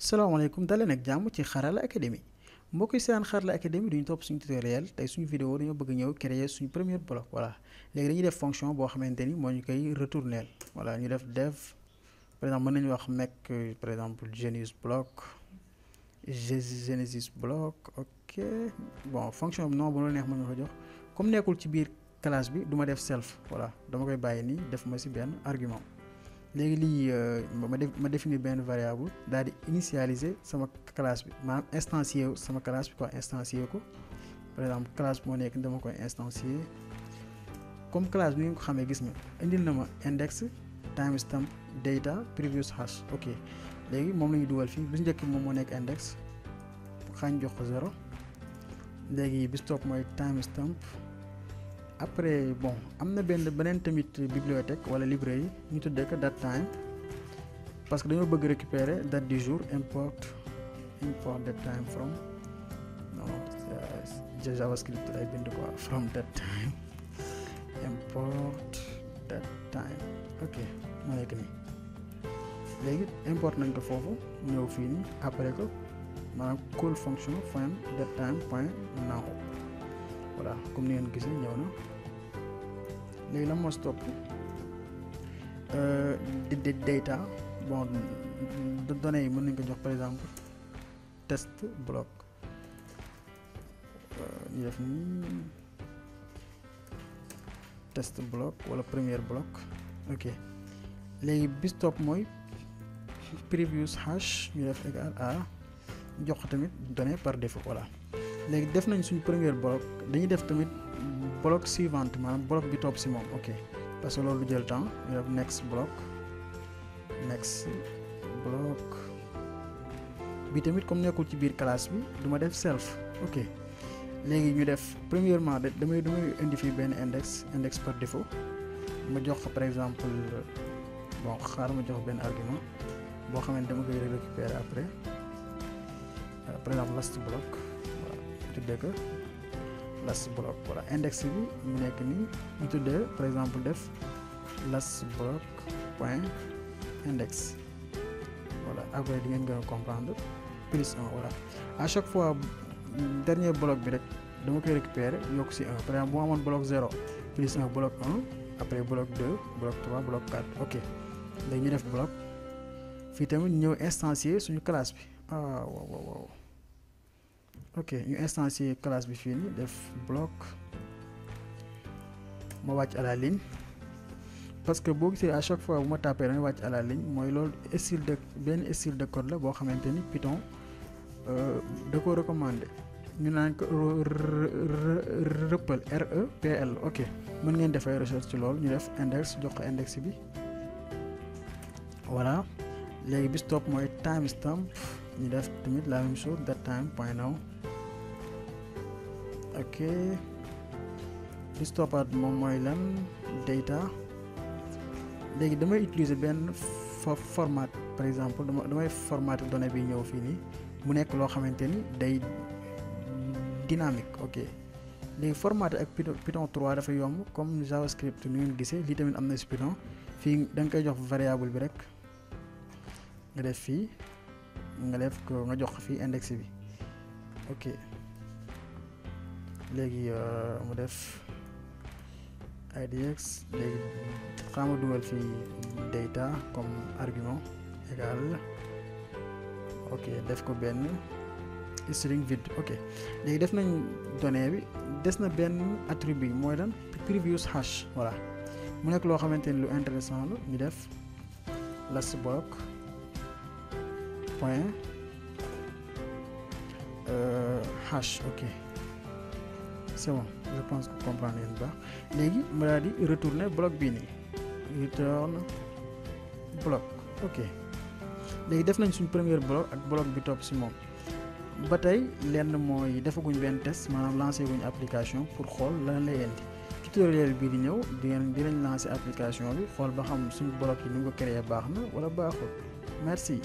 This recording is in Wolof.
salaamaaleykum daleen ak jàmm ci Xarala Academy mbokk yi seen Xarala Academy duñu topp suñu tutoriel tey suñu vidéo dañoo bëgg ñëw créer suñu premier bloc voilà léegi dañuy def fonction boo xamante ni moo ñu koy retourner voilà ñu def dev par exemple mën nañu wax make par exemple genesis bloc ok bon fonction bi non bu la neex mën nga ko jox comme nekkul ci biir classe bi du ma def self voilà dama koy bàyyi nii def ma si benn argument léegi lii ma définir benn variable daal di initialiser sama classe bi maanaam instancier sama classe bi quoi instancier ko par exemple classe bi moo nekk dama koy instancier comme classe bi ngeen ko xamee gis nga indil na ma index timestamp data previous hash ok léegi moom la ñu dugal fii bis njëkk moom moo nekk index xaañ jox ko 0 léegi bis topp mooy timestamp après bon am na beneen tamit bibliothèque wala librairie ñu tuddee ko date time parce que dañoo bëgg récupérer date du jour import date time from non javascript lay bind quoi from date time import date time ok moo nekk nii léegi import nañ ko foofu ñëw fii nii après que maanaam call function find date time point now voilà comme ni ngeen gisee ñëw na léegi la moo stop data bon données yi mën nañ ko jox par exemple test bloc ñu def nii test bloc wala premier bloc ok léegi bi stop mooy previous hash ñu def égal à jox tamit données par défaut voilà léegi def nañ suñu premier bloc dañuy def tamit bloc suivante maanaam bloc bi topp si moom ok parce que loolu jël temps ñu def next bloc bi tamit comme nekkul ci biir classe bi du ma def self ok léegi ñu def premièrement damay indi fii benn index par défaut ma jox ko par exemple bon xaar ma jox benn argument boo xamante dama koy récupérer après par exemple last bloc tuddee ko last bloc voilà index bi mu nekk nii ñu tuddee par exemple def last bloc point index voilà après di ngeen gën a comprendre plus 1 voilà à chaque fois dernier bloc bi rek dama koy récupérer yokk si 1 par exemple bu ma amoon bloc 0 plus 1 bloc 1 après bloc 2 bloc 3 bloc 4 ok léegi ñu def bloc fii tamit ñëw instancier suñu classe bi waaw ok ñu instancier classe bi fii nii def bloc ma wàcc à la ligne parce que boo gisee à chaque fois bu ma tapé damay wàcc à la ligne mooy loolu benn style de code la boo xamante ni Python da ko recommandé ñu naan ko REPL ok mën ngeen defay recherche ci loolu ñu def index jox ko index bi voilà léegi bis topp mooy timestamp ñu def tamit la même chose that time point now ok bis toppaat moom mooy lan data léegi damay utiliser benn format par exemple damay formater donnée bi ñëw fii nii mu nekk loo xamante ni day dynamique ok léegi formater ak Python 3 dafa yomb comme javascript ni ngeen gisee lii tamit am na si Python fii da nga koy jox variable bi rek nga def fii nga def ko nga jox fii index bi ok léegi mu def idx léegi xaama dugal fii data comme argument égal ok def ko benn string vide ok léegi def nañ donnée bi des na benn attribut mooy lan previous hash voilà mu nekk loo xamante ni lu intéressant la ñu def last bloc point hash ok c'est bon je pense que comprendre ngeen baax léegi ma daal di retourner bloc bii nii return bloc ok léegi def nañ suñ premier bloc ak bloc bi topp si moom ba tey lenn mooy defaguñ benn test maanaam lancé guñ application pour xool lan lay indi tutoriel bii di ñëw dinañ lancer application bi xool ba xam suñ bloc yi ni nga ko créé baax na wala baaxul merci